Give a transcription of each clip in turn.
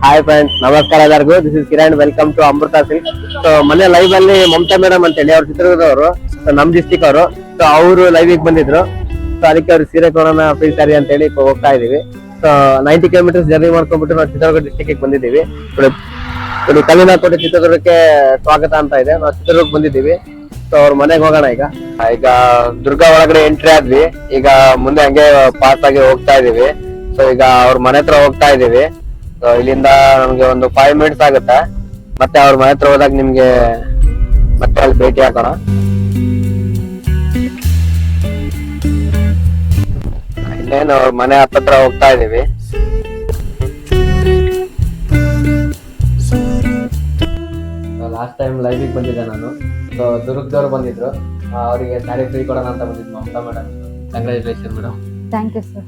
Hi friends, ನಮಸ್ಕಾರ ಎಲ್ಲರಿಗೂ. This is Kiran. Welcome to Amrutha silk. So ಮೊನ್ನೆ ಲೈವ್ ಅಲ್ಲಿ ಮಮತಾ ಮೇಡಮ್ ಅಂತೇಳಿ ಅವ್ರ ಚಿತ್ರದುರ್ಗದವರು, ನಮ್ ಡಿಸ್ಟಿಕ್ ಅವರು. ಸೊ ಅವರು ಲೈವ್ ಬಂದಿದ್ರು. ಸೊ ಅದಕ್ಕೆ ಅವ್ರು ಸೀರೆ ಕೊಡೋಣ ಫ್ರೀ ಸ್ಯಾರಿ ಅಂತ ಹೇಳಿ ಹೋಗ್ತಾ ಇದೀವಿ. ಸೊ 90 ಕಿಲೋಮೀಟರ್ಸ್ ಜರ್ನಿ ಮಾಡ್ಕೊಂಡ್ಬಿಟ್ಟು ನಾವು ಚಿತ್ರದುರ್ಗ ಡಿಸ್ಟಿಕ್ ಬಂದಿದ್ದೀವಿ. ಕಲ್ಲಿನ ಕೋಟೆ ಚಿತ್ರದುರ್ಗಕ್ಕೆ ಸ್ವಾಗತ ಅಂತ ಇದೆ. ನಾವು ಚಿತ್ರದುರ್ಗಕ್ಕೆ ಬಂದಿದ್ದೀವಿ. ಸೊ ಅವ್ರ ಮನೆಗೆ ಹೋಗೋಣ ಈಗ. ದುರ್ಗ ಒಳಗಡೆ ಎಂಟ್ರಿ ಆದ್ವಿ. ಈಗ ಮುಂದೆ ಹಂಗೆ ಪಾಸ್ ಆಗಿ ಹೋಗ್ತಾ ಇದೀವಿ. ಸೊ ಈಗ ಅವ್ರ ಮನೆ ಹತ್ರ ಹೋಗ್ತಾ ಇದೀವಿ. ಇಲ್ಲಿಂದ ನಮ್ಗೆ ಒಂದು 5 ಮಿನಿಟ್ಸ್ ಆಗುತ್ತೆ. ಮತ್ತೆ ಅವ್ರ ಮನೆ ಹತ್ರ ಹೋದಾಗ ನಿಮ್ಗೆ ಮತ್ತೆ ಅಲ್ಲಿ ಭೇಟಿ ಹಾಕೋಣ. ಇನ್ನೇನು ಅವ್ರ ಮನೆ ಹತ್ರ ಹೋಗ್ತಾ ಇದೀವಿ. ಲಾಸ್ಟ್ ಟೈಮ್ ಲೈವ್ ಬಂದಿದ್ದೆ ನಾನು. ಸೊ ದುರ್ಗದವ್ರು ಬಂದಿದ್ರು, ಅವರಿಗೆ ಸ್ಯಾರಿ ಫ್ರೀ ಕೊಡೋಣ ಅಂತ ಬಂದಿದ್ದು Mamata madam. Congratulation madam. Thank you sir.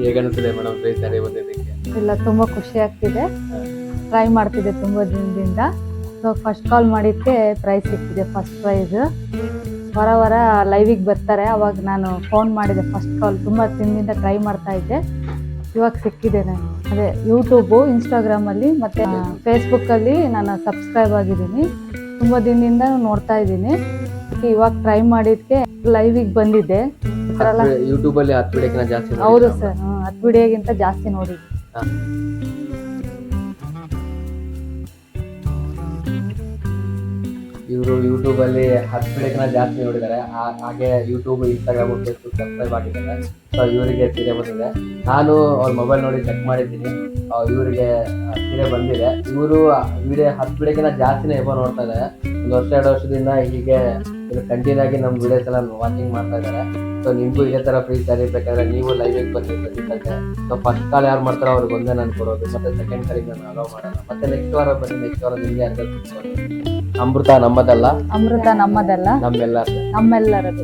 ಹೇಗೆ ಅನಿಸ್ತಿದೆ ಮೇಡಮ್ ಫ್ರೀ ಸ್ಯಾರಿ ಬಂದಿದ್ದಕ್ಕೆ? ಇಲ್ಲ, ತುಂಬಾ ಖುಷಿ ಆಗ್ತಿದೆ. ಟ್ರೈ ಮಾಡ್ತಿದ್ದೆ ತುಂಬಾ ದಿನದಿಂದ. ಸೊ ಫಸ್ಟ್ ಕಾಲ್ ಮಾಡಿದ್ಕೆ ಪ್ರೈಸ್ ಸಿಕ್ಕಿದೆ, ಫಸ್ಟ್ ಪ್ರೈಸ್. ವಾರ ಲೈವಿಗೆ ಬರ್ತಾರೆ, ಅವಾಗ ನಾನು ಫೋನ್ ಮಾಡಿದೆ. ಫಸ್ಟ್ ಕಾಲ್ ತುಂಬಾ ದಿನದಿಂದ ಟ್ರೈ ಮಾಡ್ತಾ ಇದ್ದೆ, ಇವಾಗ ಸಿಕ್ಕಿದೆ. ನಾನು ಅದೇ ಯೂಟ್ಯೂಬು, ಇನ್ಸ್ಟಾಗ್ರಾಮಲ್ಲಿ ಮತ್ತೆ ಫೇಸ್ಬುಕ್ಕಲ್ಲಿ ನಾನು ಸಬ್ಸ್ಕ್ರೈಬ್ ಆಗಿದ್ದೀನಿ. ತುಂಬ ದಿನದಿಂದ ನೋಡ್ತಾ ಇದ್ದೀನಿ. ಇವಾಗ ಟ್ರೈ ಮಾಡಿದ್ಕೆ ಲೈವಿಗೆ ಬಂದಿದ್ದೆ. ಯೂಟ್ಯೂಬ್ ಅಲ್ಲಿ 10 ವಿಡಿಯೋಕ್ಕಿಂತ ಜಾಸ್ತಿ. ಹೌದು ಸರ್, 10 ವಿಡಿಯೋಗಿಂತ ಜಾಸ್ತಿ ನೋಡಿದ್ವಿ. ಇವರು ಯೂಟ್ಯೂಬ್ ಅಲ್ಲಿ 10 ವಿಡಿಯೋಕ್ಕಿಂತ ಜಾಸ್ತಿ ನೋಡಿದ್ದಾರೆ. ಹಾಗೆ ಯೂಟ್ಯೂಬ್, ಇನ್ಸ್ಟಾಗ್ರಾಮ್, ಫೇಸ್ಬುಕ್ ಸಬ್ಸ್ಕ್ರೈಬ್ ಆಗಿದ್ದಾರೆ. ಸೊ ಇವರಿಗೆ ಸೀರೆ ಬಂದಿದೆ. ನಾನು ಅವ್ರ ಮೊಬೈಲ್ ನೋಡಿ ಚೆಕ್ ಮಾಡಿದ್ದೀನಿ, ಇವರಿಗೆ ಸೀರೆ ಬಂದಿದೆ. ಇವರು ವಿಡಿಯೋ 10 ವಿಡಿಯೋಕ್ಕಿಂತ ಜಾಸ್ತಿನೇ ಎಬೋ ನೋಡ್ತಾ ಇದ್ದಾರೆ. 1-2 ವರ್ಷದಿಂದ ಹೀಗೆ ಕಂಟಿನ್ಯೂ ಆಗಿ ನಮ್ಮ ವಿಡಿಯೋಸ್ ಎಲ್ಲ ವಾಚಿಂಗ್ ಮಾಡ್ತಾ ಇದ್ದಾರೆ. ಸೊ ನಿಮಗೂ ಇದೇ ಥರ ಫ್ರೀ ಸ್ಯಾರಿ ಬೇಕಾದ್ರೆ ನೀವು ಲೈವಿಗೆ ಬಂದು ಖಂಡಿತಕ್ಕೆ. ಸೊ ಫಸ್ಟ್ ಕಾಲ್ ಯಾರು ಮಾಡ್ತಾರೋ ಅವ್ರಿಗೆ ಒಂದೇ ನಾನು ಕೊಡೋದು, ಮತ್ತೆ ಸೆಕೆಂಡ್ ಕಾಲಿಗೆ ನಾನು ಅಲೋ ಮಾಡೋಣ. ಮತ್ತೆ ನೆಕ್ಸ್ಟ್ ವಾರ ಬನ್ನಿ, ನೆಕ್ಸ್ಟ್ ವಾರ ನಿಮಗೆ ಅರ್ಧ. ಅಮೃತ ನಮ್ಮದಲ್ಲ, ಅಮೃತ ನಮ್ಮದಲ್ಲ, ನಮ್ಮೆಲ್ಲರದು. ನಮ್ಮೆಲ್ಲರದು.